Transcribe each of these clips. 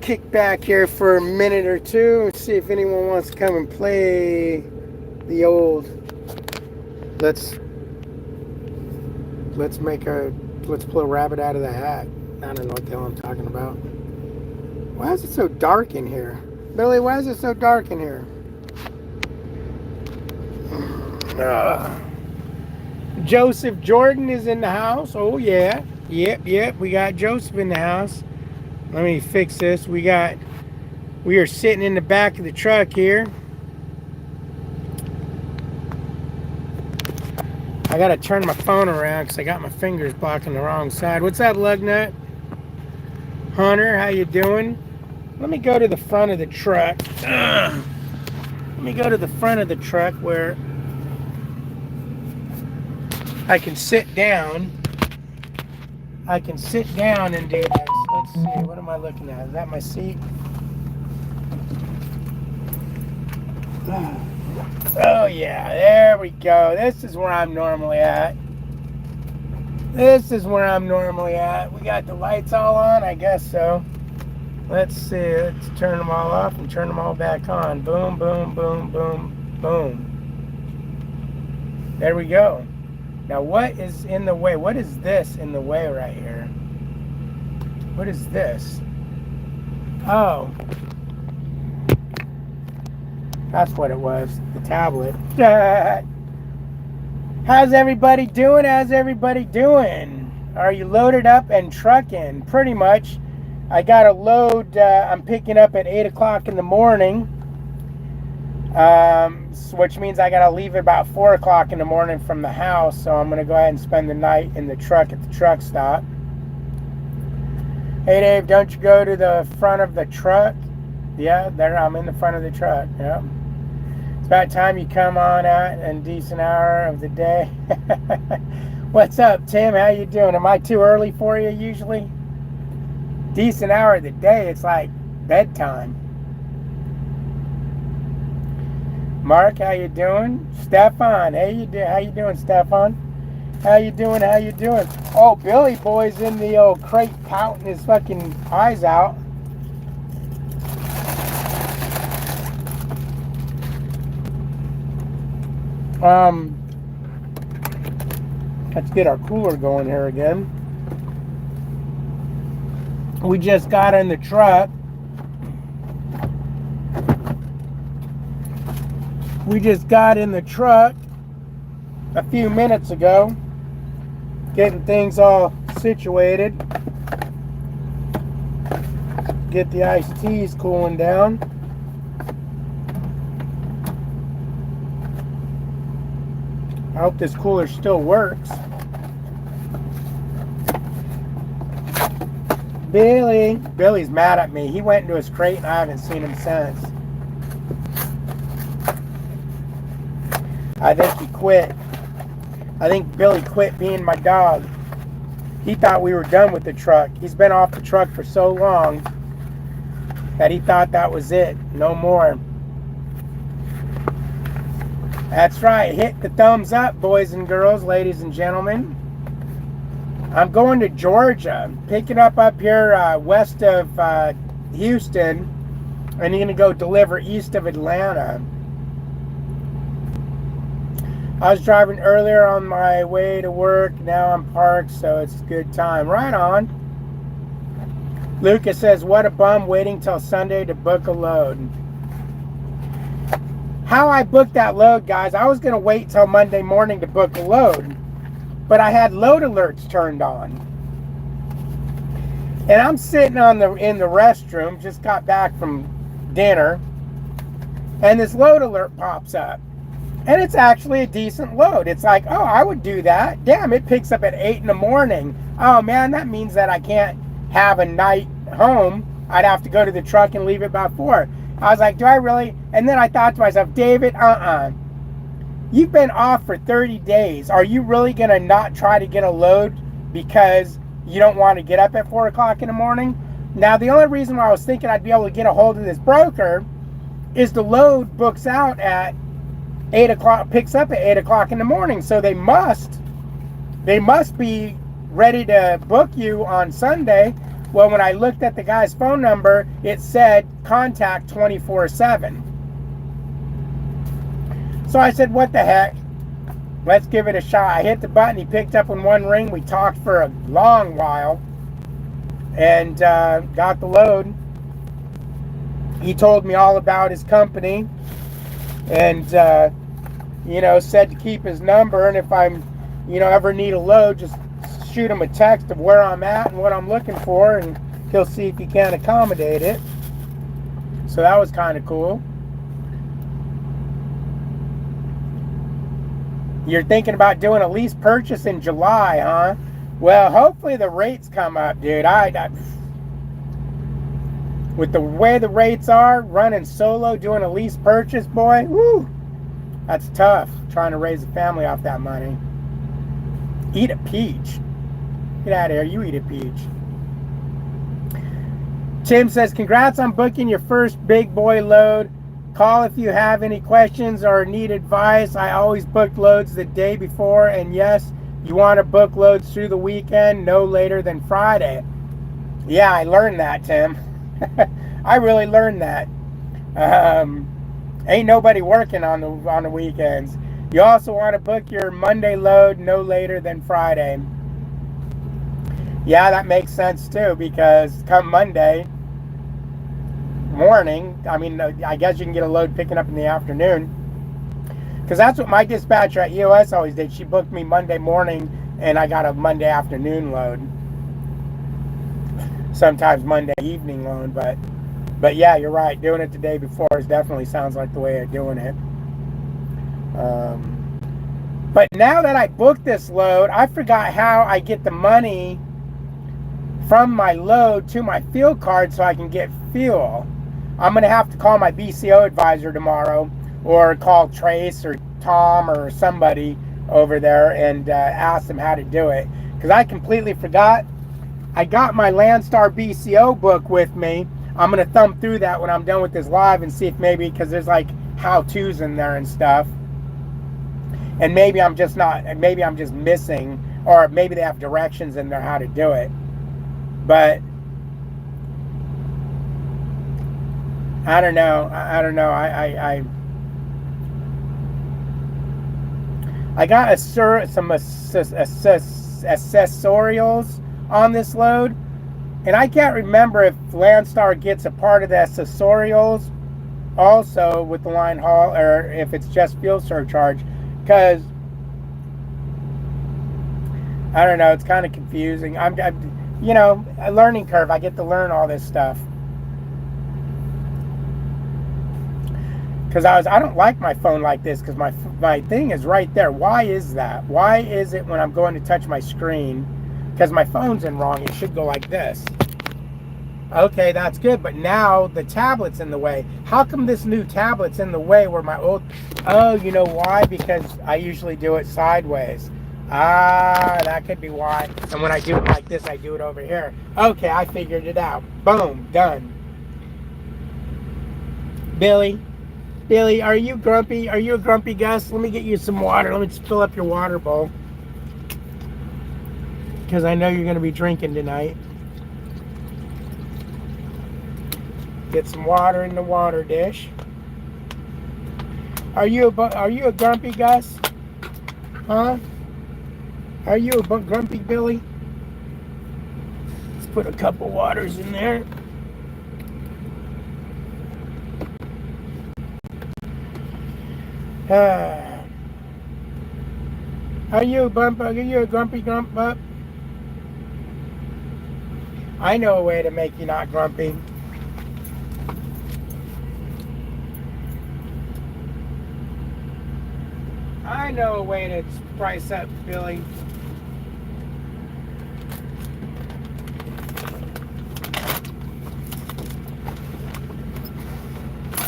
kick back here for a minute or two and see if anyone wants to come and play the old. Let's pull a rabbit out of the hat. I don't know what the hell I'm talking about. Why is it so dark in here? Billy, why is it so dark in here? Joseph Jordan is in the house. Oh yeah. Yep. We got Joseph in the house. Let me fix this. We are sitting in the back of the truck here. I gotta turn my phone around because I got my fingers blocking the wrong side. What's up, Lugnut? Hunter, how you doing? Let me go to the front of the truck. Let me go to the front of the truck where I can sit down. I can sit down and do this. Let's see, what am I looking at? Is that my seat? Oh yeah, there we go. This is where I'm normally at. We got the lights all on, I guess so. Let's see, let's turn them all off and turn them all back on. Boom, boom, boom, boom, boom. There we go. Now what is in the way? What is this in the way right here? What is this? Oh. That's what it was. The tablet. How's everybody doing? Are you loaded up and trucking? Pretty much. I got a load I'm picking up at 8 o'clock in the morning. Which means I got to leave at about 4 o'clock in the morning from the house. So I'm going to go ahead and spend the night in the truck at the truck stop. Hey Dave, don't you go to the front of the truck? Yeah, there I'm in the front of the truck. Yeah. It's about time you come on out in a decent hour of the day. What's up, Tim? How you doing? Am I too early for you usually? Decent hour of the day, it's like bedtime. Mark, how you doing? Stefan, how you doing, Stefan? How you doing? Oh, Billy Boy's in the old crate pouting his fucking eyes out. Let's get our cooler going here again. We just got in the truck. A few minutes ago, getting things all situated. Get the iced teas cooling down. I hope this cooler still works. Billy's mad at me. He went into his crate and I haven't seen him since. I think he quit. I think Billy quit being my dog. He thought we were done with the truck. He's been off the truck for so long that he thought that was it. No more. That's right. Hit the thumbs up, boys and girls, ladies and gentlemen. I'm going to Georgia, picking up here west of Houston, and I'm going to go deliver east of Atlanta. I was driving earlier on my way to work. Now I'm parked, so it's a good time. Right on. Lucas says, what a bum, waiting till Sunday to book a load. How I booked that load, guys, I was going to wait till Monday morning to book a load. But I had load alerts turned on. And I'm sitting in the restroom, just got back from dinner, and this load alert pops up. And it's actually a decent load. It's like, oh, I would do that. Damn, it picks up at 8 in the morning. Oh man, that means that I can't have a night home. I'd have to go to the truck and leave it by 4. I was like, do I really? And then I thought to myself, David, you've been off for 30 days. Are you really going to not try to get a load because you don't want to get up at 4 o'clock in the morning? Now, the only reason why I was thinking I'd be able to get a hold of this broker is the load books out at 8 o'clock, picks up at 8 o'clock in the morning. So they must be ready to book you on Sunday. Well, when I looked at the guy's phone number, it said contact 24/7. So I said, what the heck? Let's give it a shot. I hit the button. He picked up in one ring. We talked for a long while and got the load. He told me all about his company and, you know, said to keep his number. And if I'm, you know, ever need a load, just shoot him a text of where I'm at and what I'm looking for, and he'll see if he can accommodate it. So that was kind of cool. You're thinking about doing a lease purchase in July, huh? Well, hopefully the rates come up, dude. With the way the rates are, running solo, doing a lease purchase, boy, woo, that's tough. Trying to raise a family off that money. Eat a peach. Get out of here. You eat a peach. Tim says, congrats on booking your first big boy load. Call if you have any questions or need advice. I always book loads the day before. And yes, you want to book loads through the weekend, no later than Friday. Yeah, I learned that, Tim. I really learned that. Ain't nobody working on the weekends. You also want to book your Monday load no later than Friday. Yeah, that makes sense too, because come Monday morning, I mean, I guess you can get a load picking up in the afternoon, because that's what my dispatcher at EOS always did. She booked me Monday morning and I got a Monday afternoon load, sometimes Monday evening load. But yeah, you're right, doing it the day before definitely sounds like the way of doing it. But now that I booked this load, I forgot how I get the money from my load to my fuel card so I can get fuel. I'm going to have to call my BCO advisor tomorrow, or call Trace or Tom or somebody over there and ask them how to do it, because I completely forgot. I got my Landstar BCO book with me. I'm going to thumb through that when I'm done with this live and see if maybe, because there's like how-tos in there and stuff, and maybe I'm just missing, or maybe they have directions in there how to do it. But I don't know. I got some accessorials on this load, and I can't remember if Landstar gets a part of the accessorials also with the line haul, or if it's just fuel surcharge, because I don't know. It's kind of confusing. I'm you know, a learning curve. I get to learn all this stuff. Because I don't like my phone like this, because my thing is right there. Why is that? Why is it when I'm going to touch my screen, because my phone's in wrong, it should go like this. Okay, that's good, but now the tablet's in the way. How come this new tablet's in the way where my old... Oh, you know why? Because I usually do it sideways. Ah, that could be why. And when I do it like this, I do it over here. Okay, I figured it out. Boom, done. Billy, are you grumpy? Are you a grumpy Gus? Let me get you some water. Let me just fill up your water bowl, because I know you're going to be drinking tonight. Get some water in the water dish. Are you a grumpy Gus? Huh? Are you a grumpy Billy? Let's put a couple waters in there. Are you a grumpy grump pup? I know a way to make you not grumpy. I know a way to spice up Billy.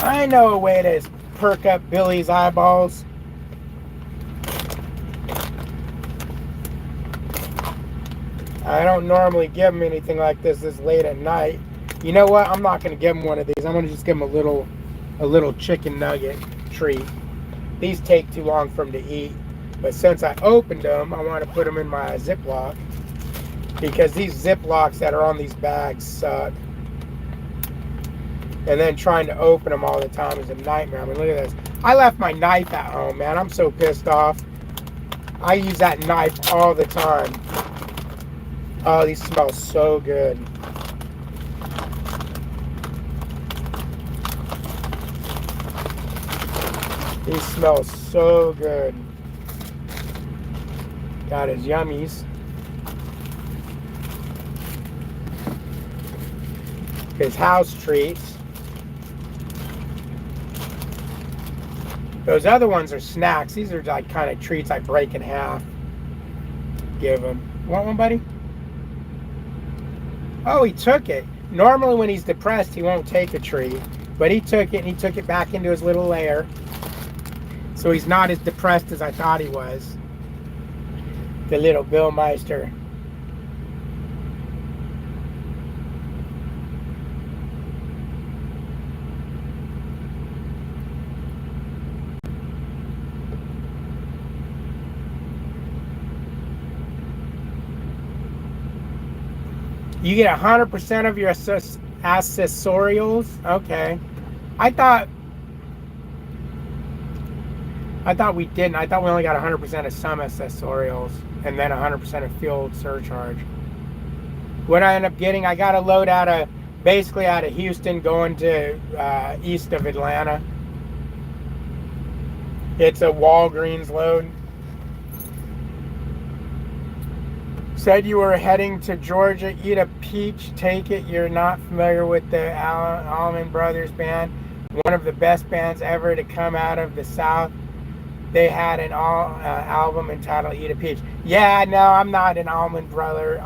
I know a way to perk up Billy's eyeballs. I don't normally give him anything like this late at night. You know what? I'm not going to give him one of these. I'm going to just give him a little chicken nugget treat. These take too long for him to eat. But since I opened them, I want to put them in my Ziploc. because these Ziplocs that are on these bags suck. And then trying to open them all the time is a nightmare. I mean, look at this. I left my knife at home, man. I'm so pissed off. I use that knife all the time. Oh, these smell so good. These smell so good. Got his yummies. His house treats. Those other ones are snacks. These are like kind of treats I break in half. Give him. Want one, buddy? Oh, he took it. Normally when he's depressed, he won't take a treat. But he took it, and he took it back into his little lair. So he's not as depressed as I thought he was. The little Bill Meister. You get 100% of your accessorials? Okay. I thought we didn't. I thought we only got 100% of some accessorials and then 100% of fuel surcharge. What I end up getting, I got a load basically out of Houston going to east of Atlanta. It's a Walgreens load. Said you were heading to Georgia, eat a peach, take it. You're not familiar with the Allman Brothers Band, one of the best bands ever to come out of the South. They had an album entitled Eat a Peach. Yeah, no, I'm not an Allman Brothers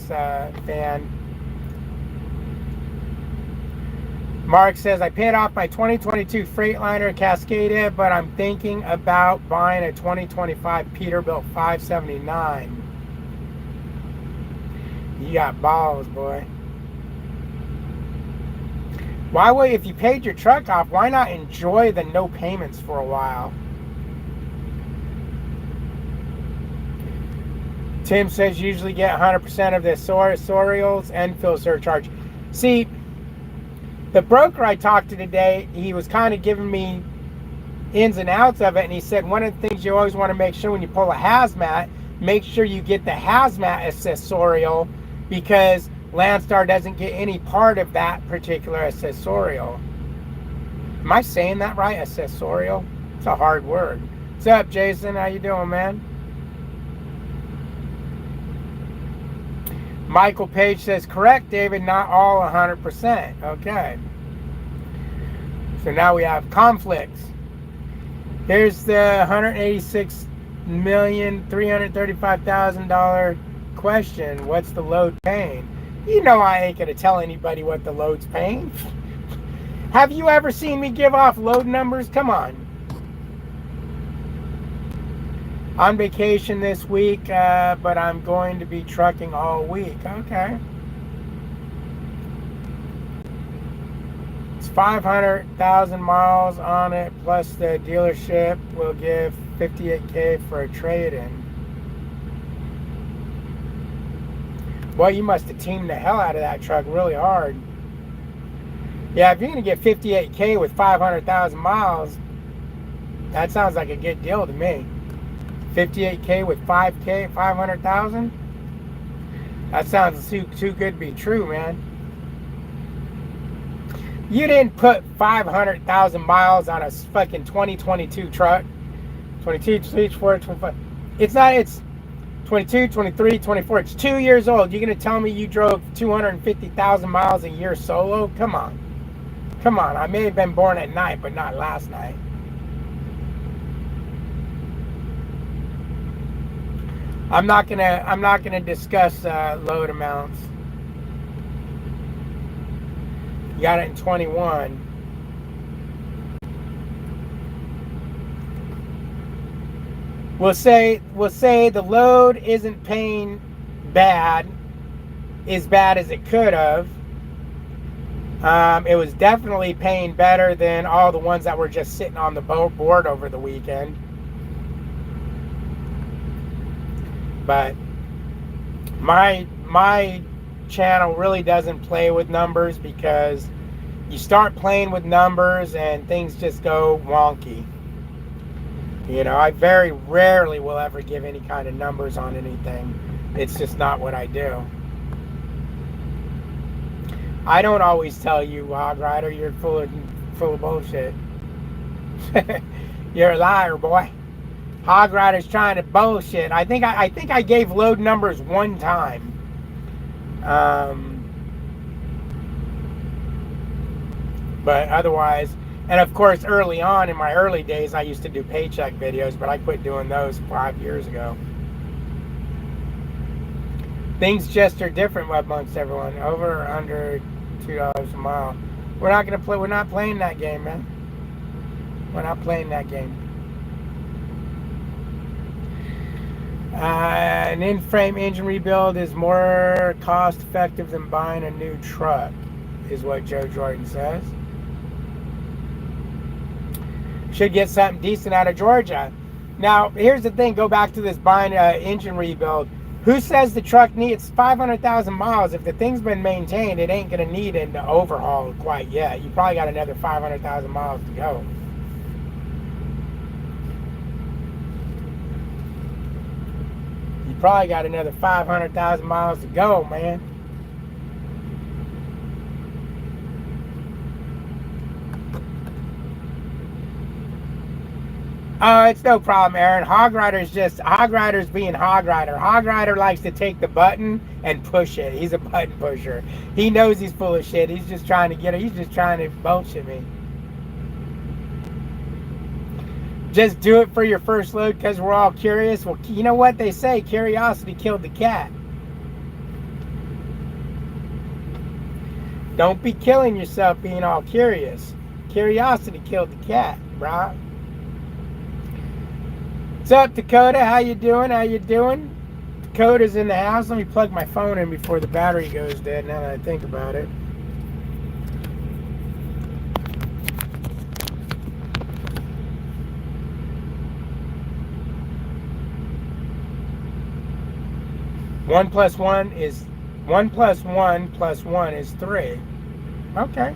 fan. Mark says, I paid off my 2022 Freightliner Cascadia, but I'm thinking about buying a 2025 Peterbilt 579. You got balls, boy. Why would, if you paid your truck off, why not enjoy the no payments for a while? Tim says you usually get 100% of the accessorials and fuel surcharge. See, the broker I talked to today, he was kind of giving me ins and outs of it, and he said one of the things you always want to make sure when you pull a hazmat, make sure you get the hazmat accessorial, because Landstar doesn't get any part of that particular accessorial. Am I saying that right? Accessorial? It's a hard word. What's up, Jason? How you doing, man? Michael Page says, correct, David, not all 100%. Okay. So now we have conflicts. Here's the $186,335,000 question. What's the load paying? You know I ain't going to tell anybody what the load's paying. Have you ever seen me give off load numbers? Come on. On vacation this week, but I'm going to be trucking all week. Okay. It's 500,000 miles on it, plus the dealership will give $58,000 for a trade-in. Boy, you must have teamed the hell out of that truck really hard. Yeah, if you're going to get $58,000 with 500,000 miles, that sounds like a good deal to me. $58,000 with $5,000, 500,000. That sounds too good to be true, man. You didn't put 500,000 miles on a fucking 2022 truck. 22, 24, 25. It's not. It's 22, 23, 24. It's 2 years old. You're gonna tell me you drove 250,000 miles a year solo? Come on, come on. I may have been born at night, but not last night. I'm not gonna discuss load amounts. You got it in 21. We'll say the load isn't paying as bad as it could have. It was definitely paying better than all the ones that were just sitting on the board over the weekend. But my channel really doesn't play with numbers, because you start playing with numbers and things just go wonky. You know, I very rarely will ever give any kind of numbers on anything. It's just not what I do. I don't always tell you, Hog Rider, you're full of bullshit. You're a liar, boy. Hog Rider's trying to bullshit. I think I gave load numbers one time. But otherwise, and of course, early on in my early days, I used to do paycheck videos, but I quit doing those 5 years ago. Things just are different amongst everyone. Over or under $2 a mile. We're not gonna play. We're not playing that game, man. We're not playing that game. An in-frame engine rebuild is more cost-effective than buying a new truck, is what Joe Jordan says. Should get something decent out of Georgia. Now, here's the thing. Go back to this buying an engine rebuild. Who says the truck needs 500,000 miles? If the thing's been maintained, it ain't going to need an overhaul quite yet. You probably got another 500,000 miles to go. You probably got another 500,000 miles to go, man. It's no problem, Aaron. Hog Rider's being Hog Rider. Hog Rider likes to take the button and push it. He's a button pusher. He knows he's full of shit. He's just trying to get it. He's just trying to bullshit me. Just do it for your first load because we're all curious. Well, you know what they say? Curiosity killed the cat. Don't be killing yourself being all curious. Curiosity killed the cat, bro. What's up, Dakota? How you doing? How you doing? Dakota's in the house. Let me plug my phone in before the battery goes dead, now that I think about it. One plus one is 3. Okay.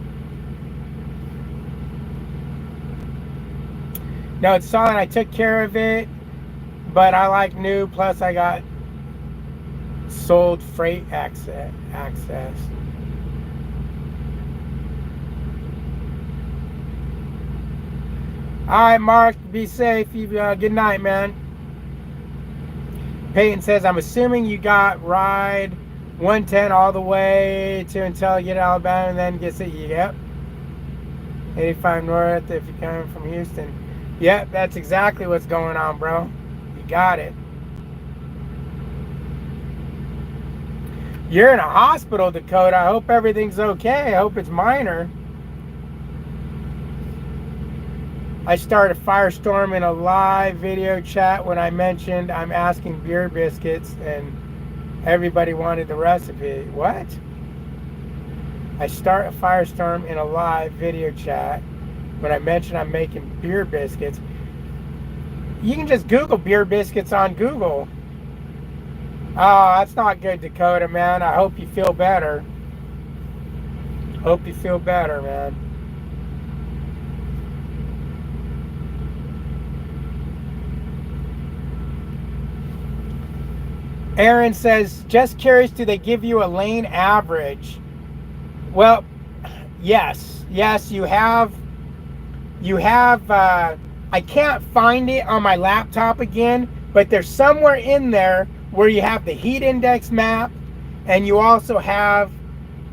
No, it's solid. I took care of it, but I like new. Plus, I got sold freight access. All right, Mark. Be safe. Good night, man. Peyton says, I'm assuming you got ride 110 all the way to until you get to Alabama and then gets it. Yep. 85 north if you're coming from Houston. Yep, that's exactly what's going on, bro. You got it. You're in a hospital, Dakota. I hope everything's okay. I hope it's minor. I started a firestorm in a live video chat when I mentioned I'm asking beer biscuits and everybody wanted the recipe. What? I start a firestorm in a live video chat when I mentioned I'm making beer biscuits. You can just Google beer biscuits on Google. Oh, that's not good, Dakota, man. I hope you feel better. Hope you feel better, man. Aaron says, just curious, do they give you a lane average? Well, yes. Yes, you have, I can't find it on my laptop again, but there's somewhere in there where you have the heat index map, and you also have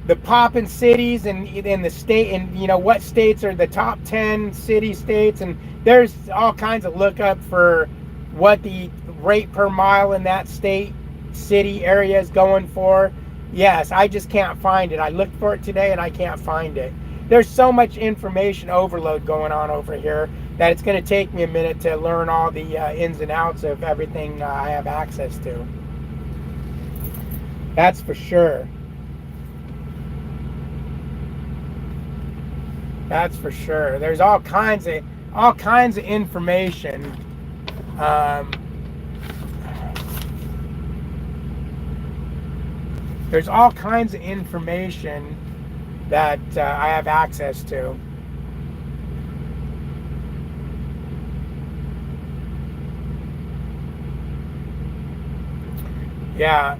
the poppin' cities and in the state, and you know what states are the top 10 city states, and there's all kinds of lookup for what the rate per mile in that state, city area is going for. Yes, I just can't find it. I looked for it today and I can't find it. There's so much information overload going on over here that it's going to take me a minute to learn all the ins and outs of everything I have access to. That's for sure. That's for sure. There's all kinds of information. There's all kinds of information that I have access to. Yeah.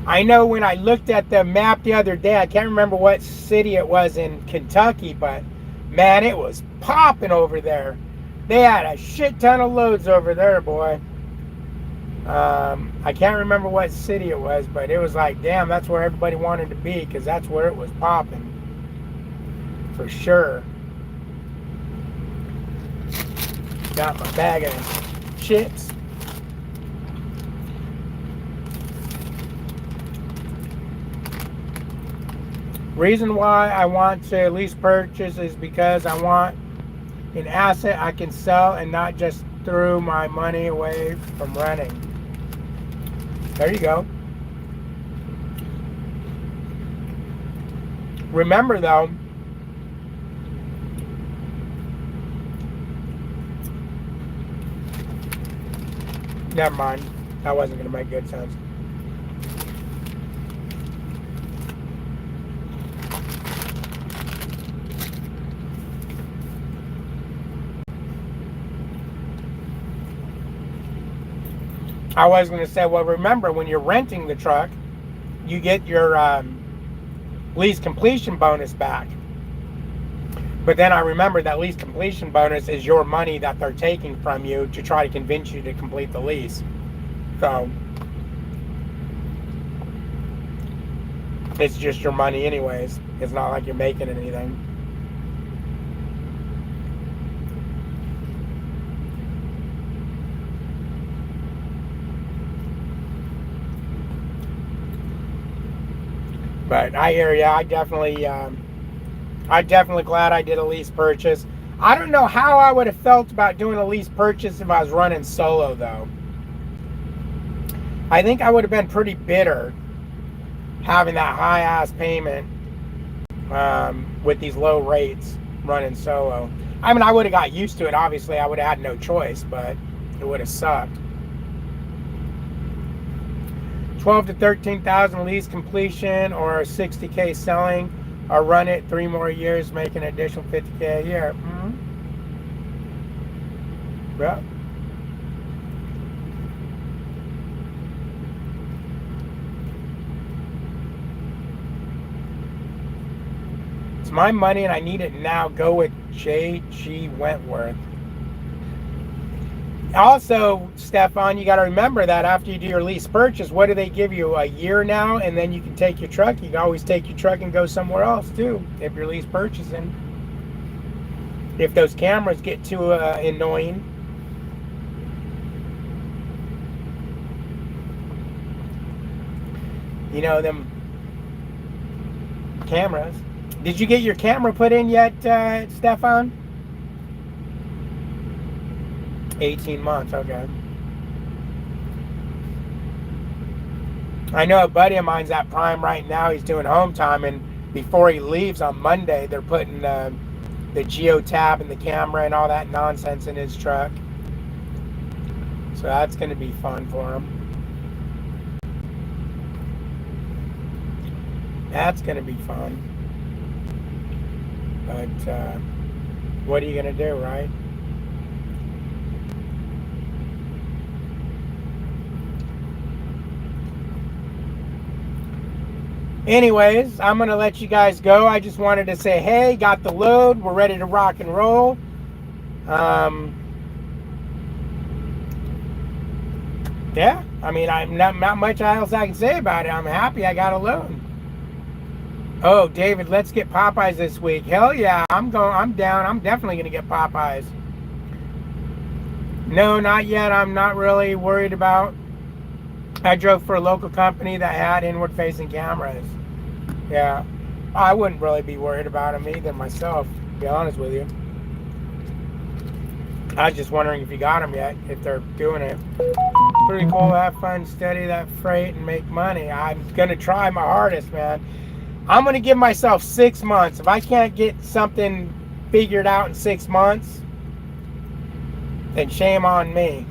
I know when I looked at the map the other day, I can't remember what city it was in Kentucky, but man, it was popping over there. They had a shit ton of loads over there, boy. I can't remember what city it was, but it was like, damn, that's where everybody wanted to be, because that's where it was popping. For sure. Got my bag of chips. Reason why I want to lease purchase is because I want an asset I can sell and not just throw my money away from renting. There you go. Remember though, never mind. That wasn't going to make good sense. I was going to say, well, remember, when you're renting the truck, you get your lease completion bonus back. But then I remember that lease completion bonus is your money that they're taking from you to try to convince you to complete the lease. So it's just your money anyways. It's not like you're making anything. But I hear you. I'm definitely glad I did a lease purchase. I don't know how I would have felt about doing a lease purchase if I was running solo, though. I think I would have been pretty bitter having that high-ass payment with these low rates running solo. I mean, I would have got used to it. Obviously, I would have had no choice, but it would have sucked. 12 to 13,000 lease completion or $60K selling, or run it 3 more years, make an additional $50K a year. Yeah. It's my money and I need it now. Go with J.G. Wentworth. Also, Stefan, you got to remember that after you do your lease purchase, what do they give you? A year now, and then you can take your truck. You can always take your truck and go somewhere else too if you're lease purchasing. If those cameras get too annoying. You know, them cameras. Did you get your camera put in yet, Stefan? 18 months, okay. I know a buddy of mine's at Prime right now. He's doing home time, and before he leaves on Monday, they're putting the Geo tab and the camera and all that nonsense in his truck. So that's going to be fun for him. That's going to be fun. But what are you going to do, right? Anyways, I'm going to let you guys go. I just wanted to say, hey, got the load. We're ready to rock and roll. Yeah, I mean, I'm not much else I can say about it. I'm happy I got a load. Oh, David, let's get Popeyes this week. Hell yeah, I'm down. I'm definitely going to get Popeyes. No, not yet. I'm not really worried about. I drove for a local company that had inward-facing cameras. Yeah, I wouldn't really be worried about them either myself, to be honest with you. I was just wondering if you got them yet, if they're doing it. Pretty cool, have fun, study that freight, and make money. I'm going to try my hardest, man. I'm going to give myself 6 months. If I can't get something figured out in 6 months, then shame on me.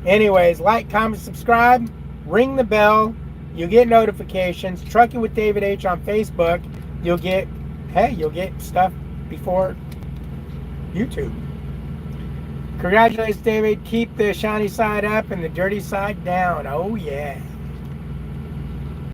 Anyways, like, comment, subscribe, ring the bell, You'll get notifications. Trucking with David H on Facebook. You'll get stuff before YouTube. Congratulations, David. Keep the shiny side up and the dirty side down. Oh, yeah.